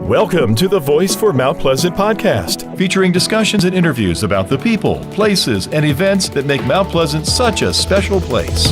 Welcome to the Voice for Mount Pleasant podcast, featuring discussions and interviews about the people, places, and events that make Mount Pleasant such a special place.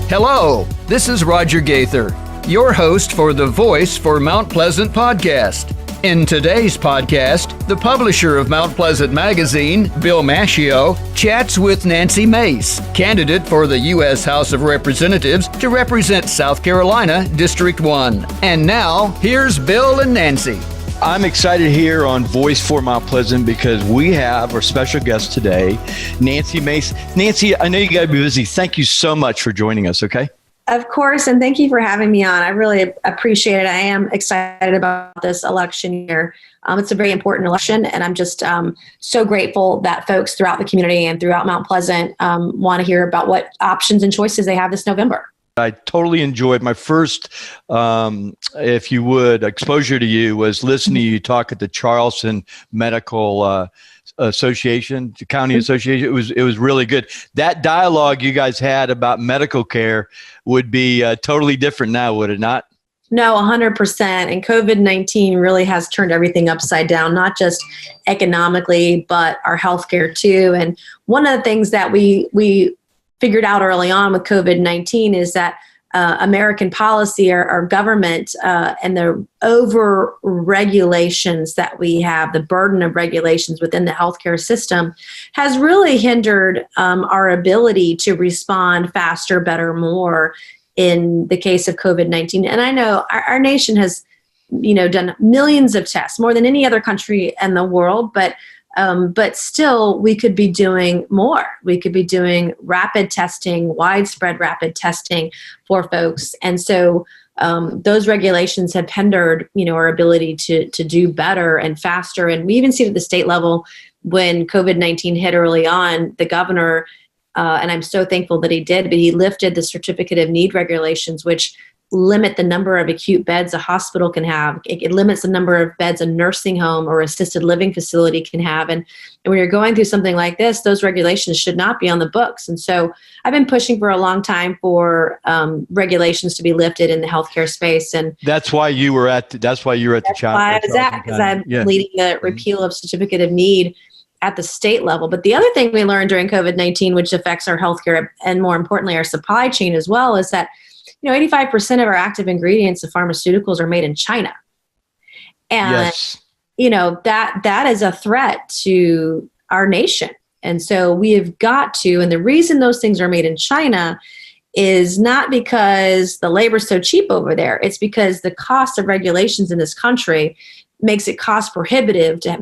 Hello, this is Roger Gaither, your host for the Voice for Mount Pleasant podcast. In today's podcast, the publisher of Mount Pleasant Magazine, Bill Mascio, chats with Nancy Mace, candidate for the U.S. House of Representatives to represent South Carolina District 1. And now, here's Bill and Nancy. I'm excited here on Voice for Mount Pleasant because we have our special guest today, Nancy Mace. Nancy, I know you got to be busy. Thank you so much for joining us, okay? Of course, and thank you for having me on. I really appreciate it. I am excited about this election year. It's a very important election, and I'm just so grateful that folks throughout the community and throughout Mount Pleasant want to hear about what options and choices they have this November. I totally enjoyed my first, if you would, exposure to you was listening to you talk at the Charleston Medical Association, the County Association. It was really good. That dialogue you guys had about medical care would be totally different now, would it not? No, 100%. And COVID-19 really has turned everything upside down, not just economically, but our healthcare too. And one of the things that we figured out early on with COVID-19 is that American policy, our government, and the over regulations that we have, the burden of regulations within the healthcare system has really hindered our ability to respond faster, better, more in the case of COVID-19. And I know our nation has, done millions of tests, more than any other country in the world, but still, we could be doing more. We could be doing rapid testing, widespread rapid testing for folks. And so those regulations have hindered, our ability to do better and faster. And we even see it at the state level when COVID-19 hit early on, the governor, and I'm so thankful that he did, but he lifted the certificate of need regulations, which limit the number of acute beds a hospital can have. It limits the number of beds a nursing home or assisted living facility can have. And when you're going through something like this, those regulations should not be on the books. And so I've been pushing for a long time for regulations to be lifted in the healthcare space. And that's why you were at the challenge. Because I'm leading the repeal of certificate of need at the state level. But the other thing we learned during COVID-19, which affects our healthcare and more importantly, our supply chain as well, is that 85% of our active ingredients of pharmaceuticals are made in China. And, yes. That is a threat to our nation. And so we have got to, and the reason those things are made in China is not because the labor is so cheap over there. It's because the cost of regulations in this country makes it cost prohibitive to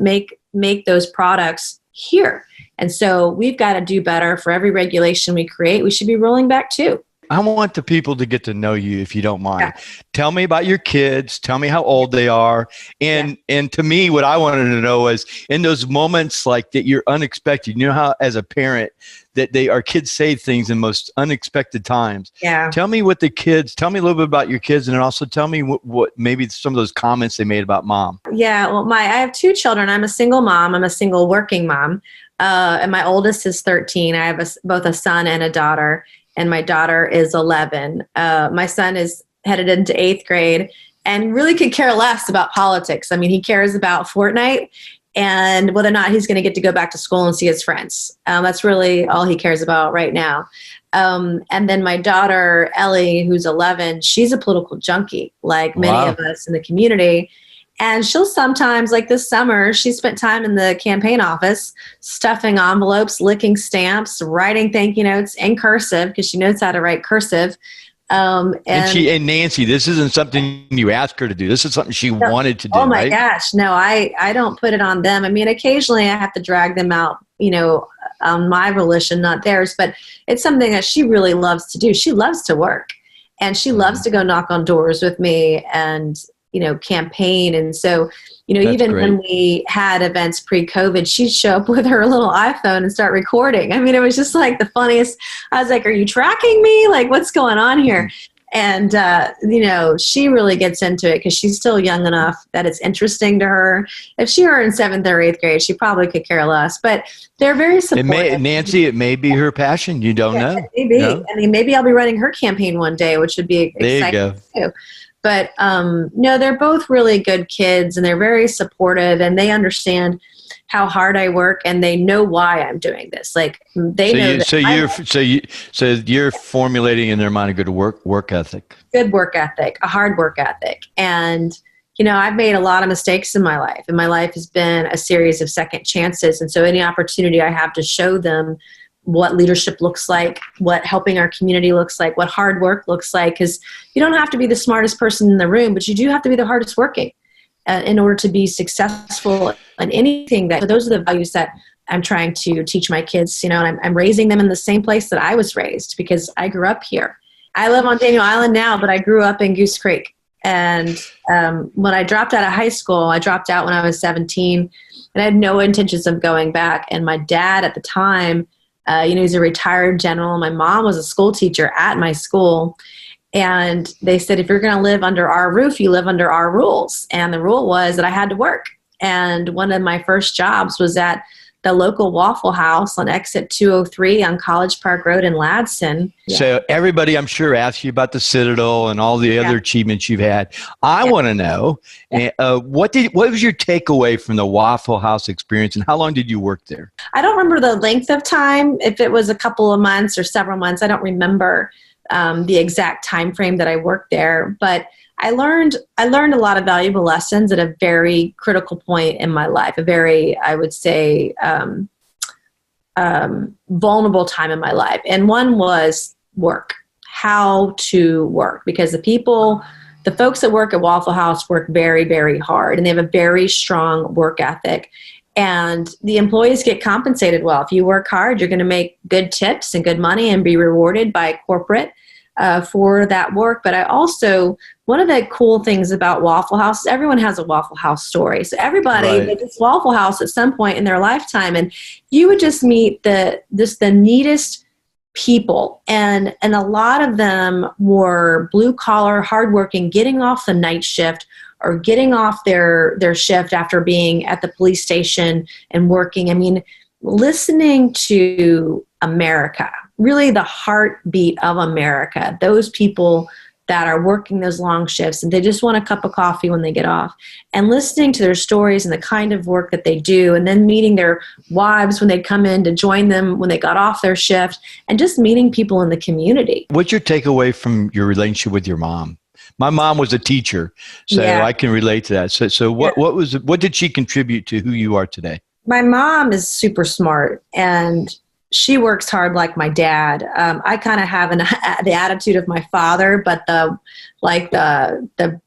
make those products here. And so we've got to do better. For every regulation we create, we should be rolling back too. I want the people to get to know you, if you don't mind. Yeah. Tell me about your kids. Tell me how old they are. And to me, what I wanted to know is in those moments like that you're unexpected, how as a parent that our kids say things in most unexpected times. Yeah. Tell me a little bit about your kids, and then also tell me what maybe some of those comments they made about mom. Yeah. Well, I have two children. I'm a single mom. I'm a single working mom. And my oldest is 13. I have both a son and a daughter. And my daughter is 11. My son is headed into 8th grade and really could care less about politics. I mean, he cares about Fortnite and whether or not he's going to get to go back to school and see his friends. That's really all he cares about right now. And then my daughter, Ellie, who's 11, she's a political junkie, like many of us in the community. And she'll sometimes, like this summer, she spent time in the campaign office, stuffing envelopes, licking stamps, writing thank you notes in cursive because she knows how to write cursive. And Nancy, this isn't something you asked her to do. This is something she wanted to do. Oh my right? gosh. No, I don't put it on them. I mean, occasionally I have to drag them out, on my volition, not theirs, but it's something that she really loves to do. She loves to work and she loves to go knock on doors with me and campaign. And so, even when we had events pre-COVID, she'd show up with her little iPhone and start recording. I mean, it was just like the funniest. I was like, are you tracking me? Like, what's going on here? And, she really gets into it because she's still young enough that it's interesting to her. If she were in 7th or 8th grade, she probably could care less. But they're very supportive. Nancy, it may be her passion. You don't know. Maybe. No? I mean, maybe I'll be running her campaign one day, which would be exciting there you go. too. But no, they're both really good kids, and they're very supportive, and they understand how hard I work, and they know why I'm doing this. Like they know so you're formulating in their mind a good work ethic. Good work ethic, a hard work ethic. And I've made a lot of mistakes in my life, and my life has been a series of second chances. And so any opportunity I have to show them what leadership looks like, what helping our community looks like, what hard work looks like, because you don't have to be the smartest person in the room, but you do have to be the hardest working in order to be successful in anything. So those are the values that I'm trying to teach my kids, and I'm raising them in the same place that I was raised, because I grew up here. I live on Daniel Island now, but I grew up in Goose Creek. And when I dropped out of high school, I dropped out when I was 17, and I had no intentions of going back. And my dad at the time, he's a retired general. My mom was a school teacher at my school. And they said, if you're going to live under our roof, you live under our rules. And the rule was that I had to work. And one of my first jobs was at the local Waffle House on exit 203 on College Park Road in Ladson. So everybody, I'm sure, asked you about the Citadel and all the other achievements you've had. I want to know, what was your takeaway from the Waffle House experience, and how long did you work there? I don't remember the length of time, if it was a couple of months or several months. I don't remember the exact time frame that I worked there, but I learned a lot of valuable lessons at a very critical point in my life, a very, I would say, vulnerable time in my life. And one was work, how to work, because the folks that work at Waffle House work very, very hard, and they have a very strong work ethic. And the employees get compensated well. If you work hard, you're going to make good tips and good money and be rewarded by corporate for that work. But one of the cool things about Waffle House is everyone has a Waffle House story. So everybody visits Waffle House at some point in their lifetime, and you would just meet the neatest people. And a lot of them were blue collar, hardworking, getting off the night shift or getting off their shift after being at the police station and working. I mean, listening to America, really the heartbeat of America, those people that are working those long shifts and they just want a cup of coffee when they get off, and listening to their stories and the kind of work that they do, and then meeting their wives when they'd come in to join them when they got off their shift, and just meeting people in the community. What's your takeaway from your relationship with your mom? My mom was a teacher, so I can relate to that. So what did she contribute to who you are today? My mom is super smart, and she works hard like my dad. I kind of have the attitude of my father, but the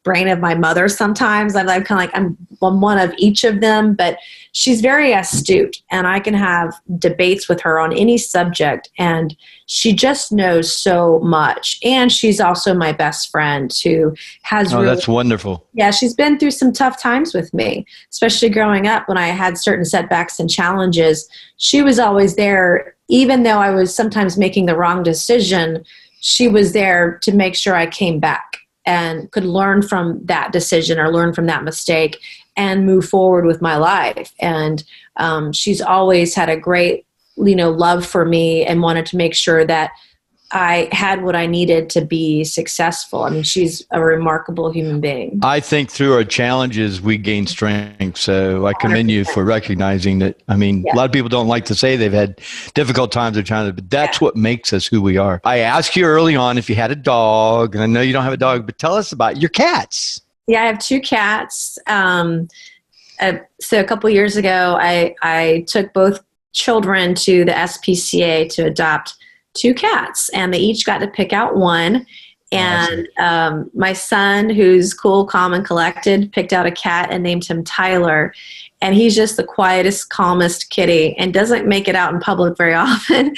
brain of my mother sometimes. I'm kind of like, I'm one of each of them, but she's very astute, and I can have debates with her on any subject, and she just knows so much. And she's also my best friend who has that's wonderful. Yeah, she's been through some tough times with me, especially growing up when I had certain setbacks and challenges. She was always there, even though I was sometimes making the wrong decision. She was there to make sure I came back and could learn from that decision or learn from that mistake and move forward with my life. And she's always had a great, love for me and wanted to make sure that I had what I needed to be successful. I mean, she's a remarkable human being. I think through our challenges, we gain strength. So I commend 100%. You for recognizing that. I mean, a lot of people don't like to say they've had difficult times or challenges, but that's what makes us who we are. I asked you early on if you had a dog, and I know you don't have a dog, but tell us about your cats. Yeah, I have 2 cats. So a couple years ago, I took both children to the SPCA to adopt 2 cats, and they each got to pick out one. And my son, who's cool, calm, and collected, picked out a cat and named him Tyler. And he's just the quietest, calmest kitty and doesn't make it out in public very often.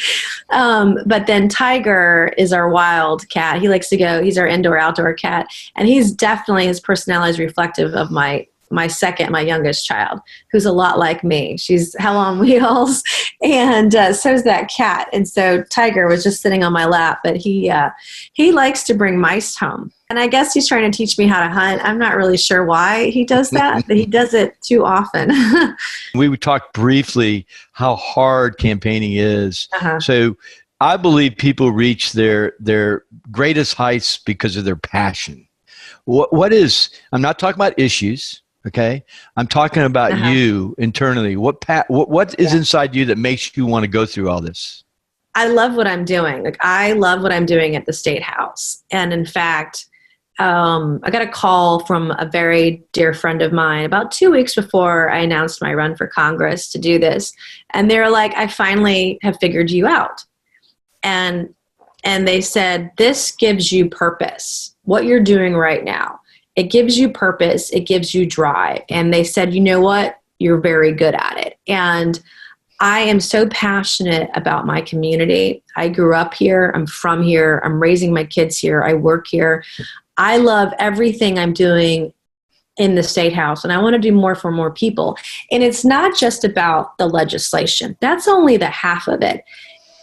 But then Tiger is our wild cat. He likes to go, he's our indoor-outdoor cat. And he's definitely, his personality is reflective of my youngest child, who's a lot like me. She's hell on wheels, and so's that cat. And so Tiger was just sitting on my lap, but he likes to bring mice home. And I guess he's trying to teach me how to hunt. I'm not really sure why he does that, but he does it too often. We would talk briefly how hard campaigning is. So I believe people reach their greatest heights because of their passion. what is, I'm not talking about issues. Okay. I'm talking about you internally. What is inside you that makes you want to go through all this? I love what I'm doing. Like, I love what I'm doing at the State House. And in fact, I got a call from a very dear friend of mine about 2 weeks before I announced my run for Congress to do this. And they're like, I finally have figured you out. And they said, this gives you purpose. What you're doing right now, it gives you purpose. It gives you drive. And they said, you know what? You're very good at it. And I am so passionate about my community. I grew up here. I'm from here. I'm raising my kids here. I work here. I love everything I'm doing in the State House, and I want to do more for more people. And it's not just about the legislation. That's only the half of it.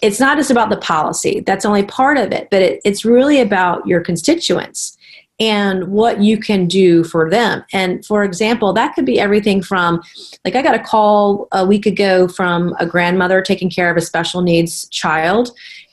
It's not just about the policy. That's only part of it. But it's really about your constituents and what you can do for them. And for example, that could be everything from, like, I got a call a week ago from a grandmother taking care of a special needs child,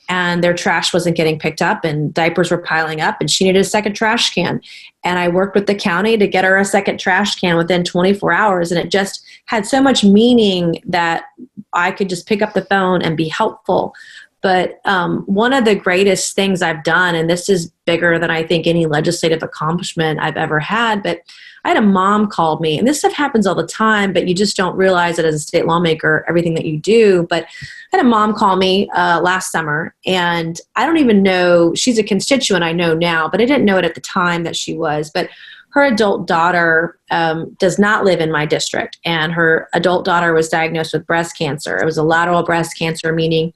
and their trash wasn't getting picked up and diapers were piling up and she needed a second trash can. And I worked with the county to get her a second trash can within 24 hours. And it just had so much meaning that I could just pick up the phone and be helpful. But one of the greatest things I've done, and this is bigger than I think any legislative accomplishment I've ever had, but I had a mom called me, and this stuff happens all the time, but you just don't realize it as a state lawmaker, everything that you do. But I had a mom call me last summer, and I don't even know, she's a constituent I know now, but I didn't know it at the time that she was. But her adult daughter does not live in my district, and her adult daughter was diagnosed with breast cancer. It was a lateral breast cancer, meaning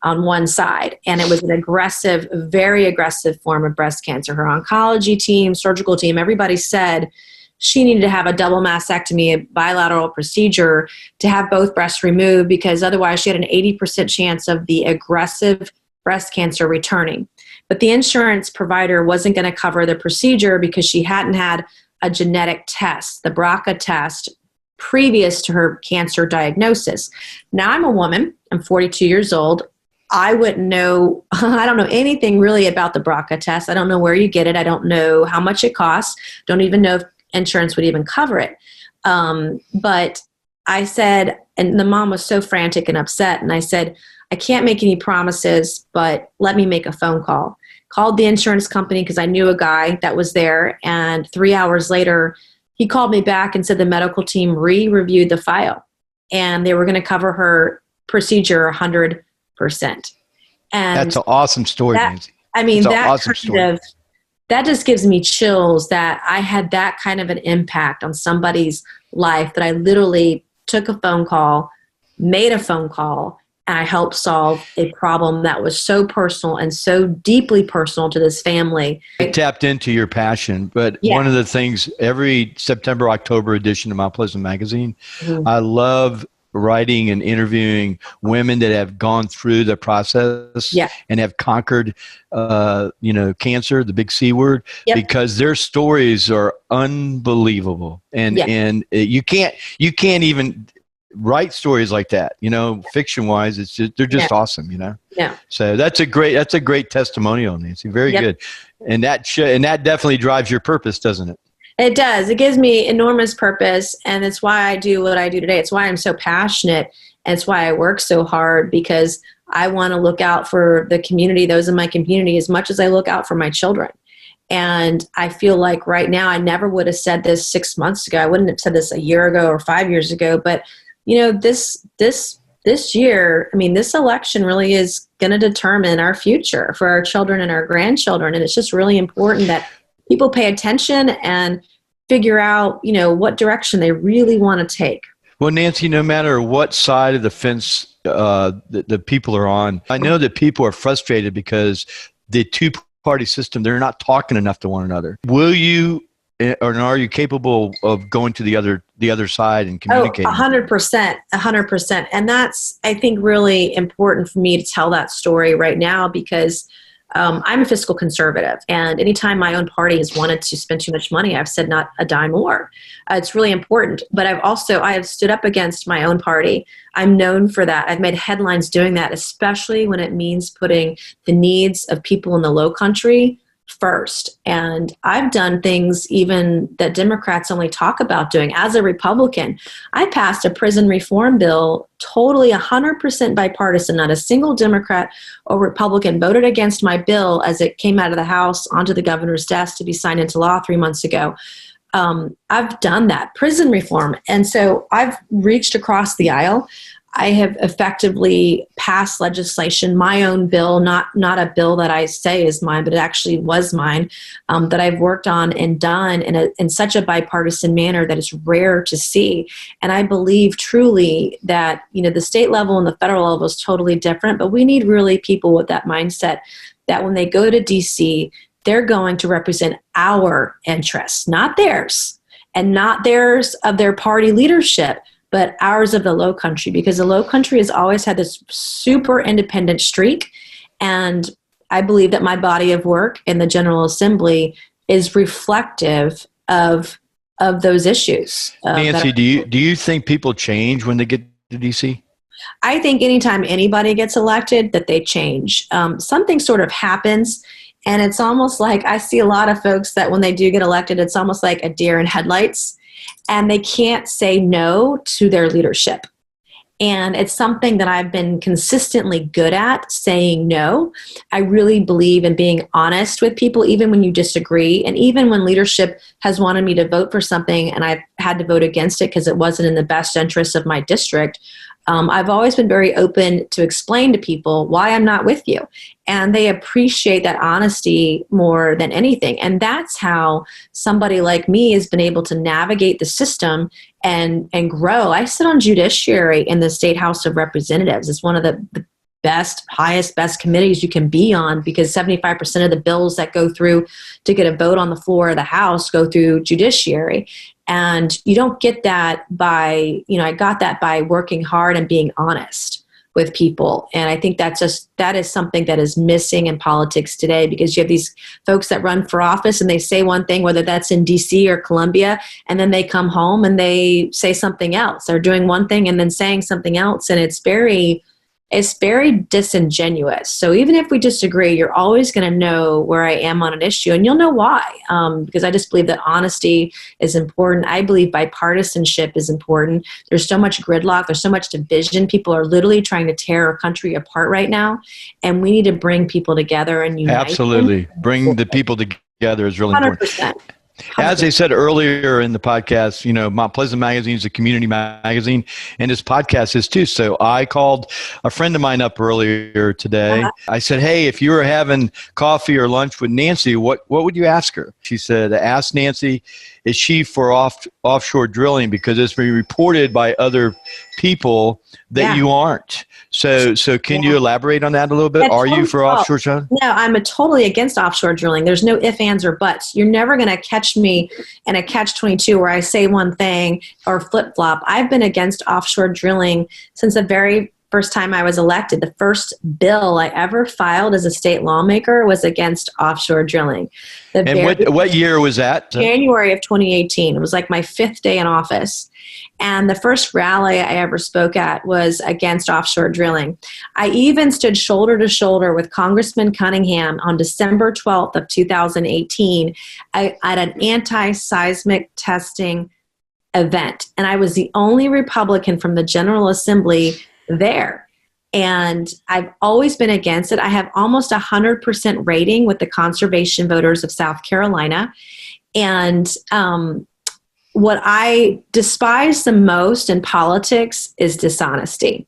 on one side. And it was an aggressive, very aggressive form of breast cancer. Her oncology team, surgical team, everybody said she needed to have a double mastectomy, a bilateral procedure to have both breasts removed, because otherwise she had an 80% chance of the aggressive breast cancer returning. But the insurance provider wasn't going to cover the procedure because she hadn't had a genetic test, the BRCA test, previous to her cancer diagnosis. Now I'm a woman, I'm 42 years old. I wouldn't know, I don't know anything really about the BRCA test. I don't know where you get it. I don't know how much it costs. Don't even know if insurance would even cover it. But I said, and the mom was so frantic and upset, and I said, I can't make any promises, but let me make a phone call. Called the insurance company because I knew a guy that was there, and 3 hours later, he called me back and said the medical team re-reviewed the file, and they were going to cover her procedure 100%. And that's an awesome story, Nancy. I mean, that just gives me chills that I had that kind of an impact on somebody's life, that I literally took a phone call, made a phone call, and I helped solve a problem that was so personal and so deeply personal to this family. It tapped into your passion. But one of the things, every September, October edition of Mount Pleasant Magazine, I love writing and interviewing women that have gone through the process and have conquered, cancer, the big C word, because their stories are unbelievable. And you can't even write stories like that, fiction wise. It's just, they're just awesome, So that's a great testimonial, Nancy. Very good. And that definitely drives your purpose, doesn't it? It does. It gives me enormous purpose, and it's why I do what I do today. It's why I'm so passionate, and it's why I work so hard, because I want to look out for the community, those in my community, as much as I look out for my children. And I feel like right now, I never would have said this 6 months ago. I wouldn't have said this a year ago or 5 years ago. But, this year, I mean, this election really is going to determine our future for our children and our grandchildren. And it's just really important that people pay attention and figure out, what direction they really want to take. Well, Nancy, no matter what side of the fence the people are on, I know that people are frustrated because the two-party system, they're not talking enough to one another. Will you, or are you capable of going to the other side and communicating? 100%. And that's, I think, really important for me to tell that story right now, because I'm a fiscal conservative, and anytime my own party has wanted to spend too much money, I've said not a dime more. It's really important. But I have stood up against my own party. I'm known for that. I've made headlines doing that, especially when it means putting the needs of people in the low country first. And I've done things even that Democrats only talk about doing. As a Republican, I passed a prison reform bill, totally 100% bipartisan. Not a single Democrat or Republican voted against my bill as it came out of the House onto the governor's desk to be signed into law 3 months ago. I've done that, prison reform. And so I've reached across the aisle. I have effectively passed legislation, my own bill, not a bill that I say is mine, but it actually was mine, that I've worked on and done in such a bipartisan manner that is rare to see. And I believe truly that, the state level and the federal level is totally different, but we need really people with that mindset that when they go to DC, they're going to represent our interests, not theirs, and not theirs of their party leadership, but ours of the Low Country, because the Low Country has always had this super independent streak. And I believe that my body of work in the General Assembly is reflective of those issues. Nancy, do you think people change when they get to DC? I think anytime anybody gets elected, that they change. Something sort of happens. And it's almost like I see a lot of folks that when they do get elected, it's almost like a deer in headlights. And they can't say no to their leadership. And it's something that I've been consistently good at, saying no. I really believe in being honest with people, even when you disagree. And even when leadership has wanted me to vote for something and I've had to vote against it because it wasn't in the best interest of my district, I've always been very open to explain to people why I'm not with you. And they appreciate that honesty more than anything. And that's how somebody like me has been able to navigate the system and grow. I sit on judiciary in the State House of Representatives. It's one of the best committees you can be on, because 75% of the bills that go through to get a vote on the floor of the House go through judiciary. And you don't get that by, I got that by working hard and being honest with people. And I think that is something that is missing in politics today, because you have these folks that run for office and they say one thing, whether that's in DC or Columbia, and then they come home and they say something else. They're doing one thing and then saying something else. And it's very disingenuous. So even if we disagree, you're always going to know where I am on an issue, and you'll know why, because I just believe that honesty is important. I believe bipartisanship is important. There's so much gridlock. There's so much division. People are literally trying to tear our country apart right now, and we need to bring people together and unite. Absolutely. Bring the people together is really 100%. important. As I said earlier in the podcast, Mount Pleasant Magazine is a community magazine, and this podcast is too. So I called a friend of mine up earlier today. I said, hey, if you were having coffee or lunch with Nancy, what would you ask her? She said, ask Nancy, is she for offshore drilling? Because it's been reported by other people that you aren't. So can you elaborate on that a little bit? Are you for offshore drilling? No, I'm totally against offshore drilling. There's no ifs, ands, or buts. You're never going to catch me in a catch-22 where I say one thing or flip-flop. I've been against offshore drilling since the very first time I was elected. The first bill I ever filed as a state lawmaker was against offshore drilling. What year was that? January of 2018. It was like my 5th day in office. And the first rally I ever spoke at was against offshore drilling. I even stood shoulder to shoulder with Congressman Cunningham on December 12th of 2018 at an anti-seismic testing event. And I was the only Republican from the General Assembly there. And I've always been against it. I have almost 100% rating with the conservation voters of South Carolina. And what I despise the most in politics is dishonesty.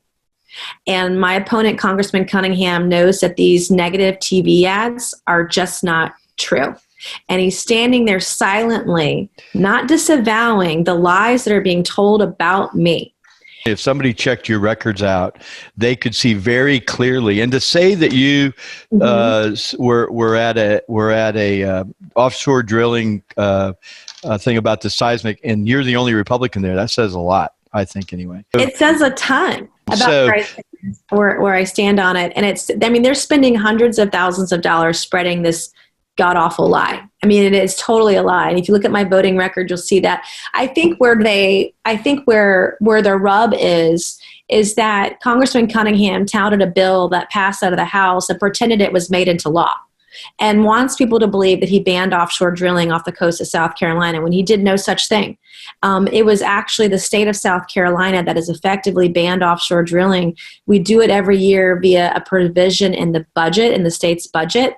And my opponent, Congressman Cunningham, knows that these negative TV ads are just not true. And he's standing there silently, not disavowing the lies that are being told about me. If somebody checked your records out, they could see very clearly. And to say that you were at a offshore drilling thing about the seismic, and you're the only Republican there, that says a lot, I think, anyway. It says a ton about where I stand on it. And they're spending hundreds of thousands of dollars spreading this god-awful lie. I mean, it is totally a lie. And if you look at my voting record, you'll see that. I think where the rub is that Congressman Cunningham touted a bill that passed out of the House and pretended it was made into law. and wants people to believe that he banned offshore drilling off the coast of South Carolina when he did no such thing. It was actually the state of South Carolina that has effectively banned offshore drilling. We do it every year via a provision in the budget, in the state's budget.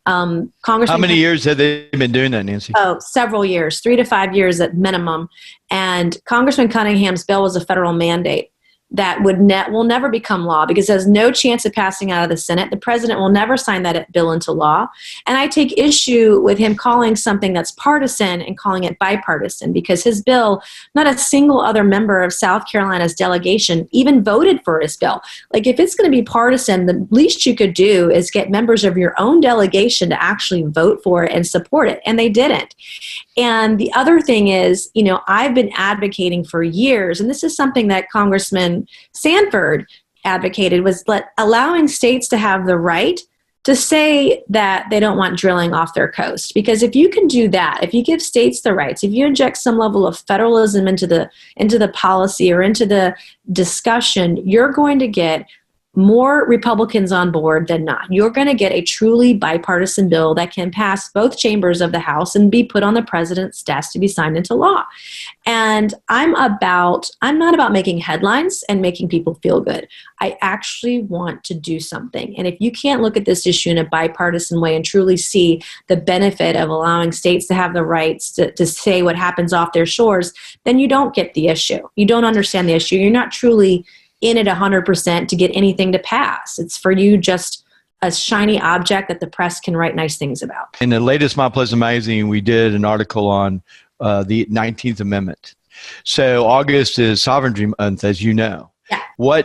Congressman, how many years have they been doing that, Nancy? Oh, several years, 3 to 5 years at minimum. And Congressman Cunningham's bill was a federal mandate that will never become law because it has no chance of passing out of the Senate. The president will never sign that bill into law. And I take issue with him calling something that's partisan and calling it bipartisan, because his bill, not a single other member of South Carolina's delegation even voted for his bill. Like, if it's going to be partisan, the least you could do is get members of your own delegation to actually vote for it and support it. And they didn't. And the other thing is, I've been advocating for years, and this is something that Congressman Sanford advocated, was allowing states to have the right to say that they don't want drilling off their coast. Because if you can do that, if you give states the rights, if you inject some level of federalism into the policy or into the discussion, you're going to get more Republicans on board than not. You're going to get a truly bipartisan bill that can pass both chambers of the House and be put on the president's desk to be signed into law. And I'm not about making headlines and making people feel good. I actually want to do something. And if you can't look at this issue in a bipartisan way and truly see the benefit of allowing states to have the rights to say what happens off their shores, then you don't get the issue. You don't understand the issue. You're not truly in it 100% to get anything to pass. It's for you just a shiny object that the press can write nice things about. In the latest Mount Pleasant magazine, we did an article on the 19th Amendment. So August is Sovereignty Month, as you know. Yeah.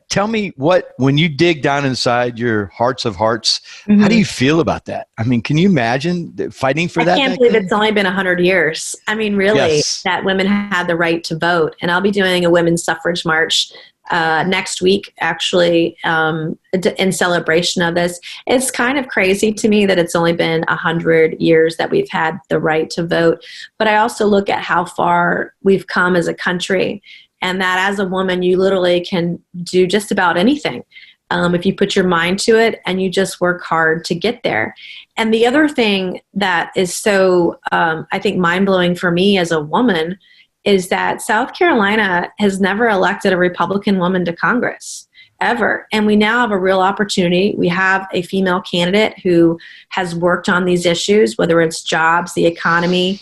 Tell me when you dig down inside your hearts of hearts, Mm-hmm. How do you feel about that? I mean, can you imagine fighting for that? I can't believe it's only been 100 years. I mean, really, Yes. that women had the right to vote. And I'll be doing a women's suffrage march next week, actually, in celebration of this. It's kind of crazy to me that it's only been 100 years that we've had the right to vote. But I also look at how far we've come as a country, and that as a woman, you literally can do just about anything if you put your mind to it and you just work hard to get there. And the other thing that is so, I think, mind-blowing for me as a woman is that South Carolina has never elected a Republican woman to Congress, ever. And we now have a real opportunity. We have a female candidate who has worked on these issues, whether it's jobs, the economy,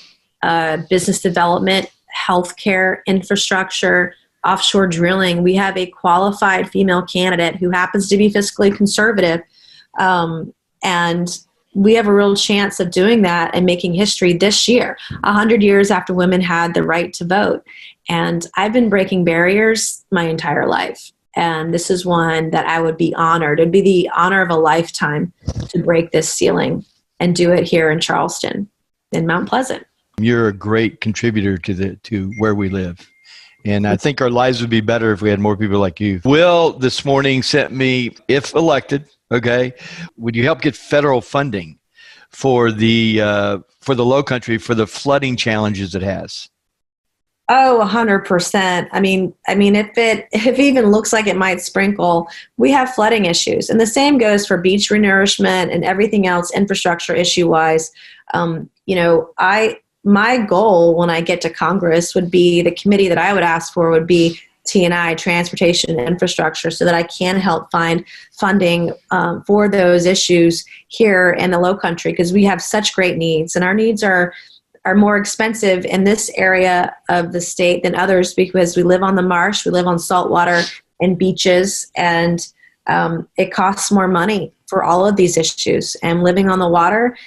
business development, healthcare, infrastructure, offshore drilling. We have a qualified female candidate who happens to be fiscally conservative. And we have a real chance of doing that and making history this year, 100 years after women had the right to vote. And I've been breaking barriers my entire life. And this is one that I would be honored. It'd be the honor of a lifetime to break this ceiling and do it here in Charleston, in Mount Pleasant. You're a great contributor to where we live. And I think our lives would be better if we had more people like you. Will this morning sent me, if elected, okay, would you help get federal funding for the Low Country for the flooding challenges it has? Oh, 100%. I mean, if it even looks like it might sprinkle, we have flooding issues, and the same goes for beach renourishment and everything else, infrastructure issue wise. My goal when I get to Congress would be, the committee that I would ask for would be T&I, transportation and infrastructure, so that I can help find funding for those issues here in the Low Country, because we have such great needs, and our needs are more expensive in this area of the state than others, because we live on the marsh, we live on salt water and beaches, and it costs more money for all of these issues. And living on the water,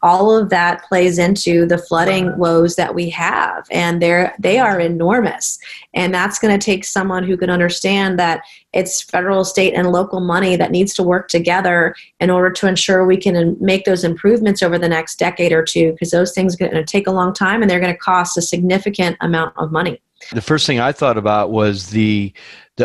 all of that plays into the flooding woes that we have, and they are enormous. And that's going to take someone who can understand that it's federal, state, and local money that needs to work together in order to ensure we can make those improvements over the next decade or two, because those things are going to take a long time and they're going to cost a significant amount of money. The first thing I thought about was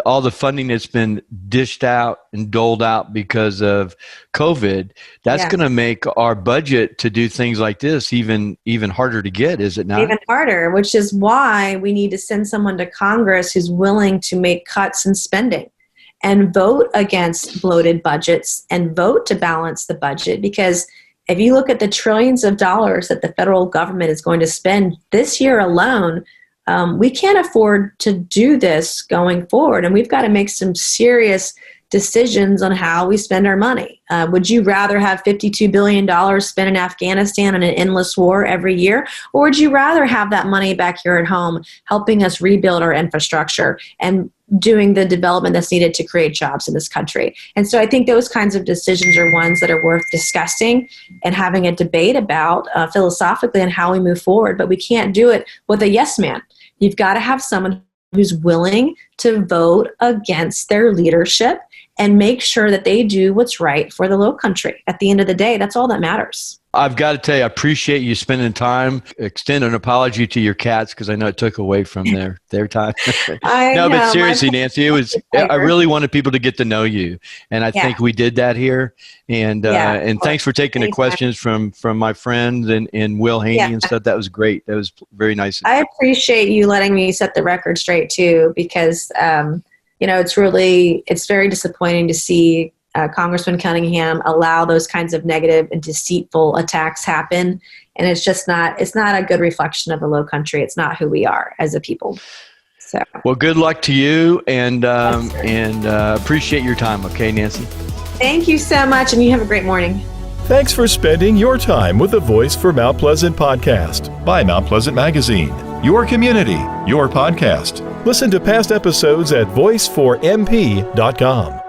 all the funding that's been dished out and doled out because of COVID. That's going to make our budget to do things like this even harder to get, is it not? Even harder, which is why we need to send someone to Congress who's willing to make cuts in spending and vote against bloated budgets and vote to balance the budget. Because if you look at the trillions of dollars that the federal government is going to spend this year alone, we can't afford to do this going forward. And we've got to make some serious decisions on how we spend our money. Would you rather have $52 billion spent in Afghanistan in an endless war every year? Or would you rather have that money back here at home helping us rebuild our infrastructure and doing the development that's needed to create jobs in this country? And so I think those kinds of decisions are ones that are worth discussing and having a debate about philosophically on how we move forward. But we can't do it with a yes man. You've got to have someone who's willing to vote against their leadership and make sure that they do what's right for the low country. At the end of the day, that's all that matters. I've got to tell you, I appreciate you spending time. Extend an apology to your cats because I know it took away from their time. But seriously, Nancy, I really wanted people to get to know you, and I think we did that here. And thanks for taking the questions from my friends and Will Haney and stuff. That was great. That was very nice. I appreciate you letting me set the record straight too, because it's very disappointing to see Congressman Cunningham allow those kinds of negative and deceitful attacks happen. And it's not a good reflection of the low country. It's not who we are as a people. So, well, good luck to you, and appreciate your time. Okay, Nancy. Thank you so much. And you have a great morning. Thanks for spending your time with the Voice for Mount Pleasant podcast by Mount Pleasant Magazine. Your community, your podcast. Listen to past episodes at voiceformp.com.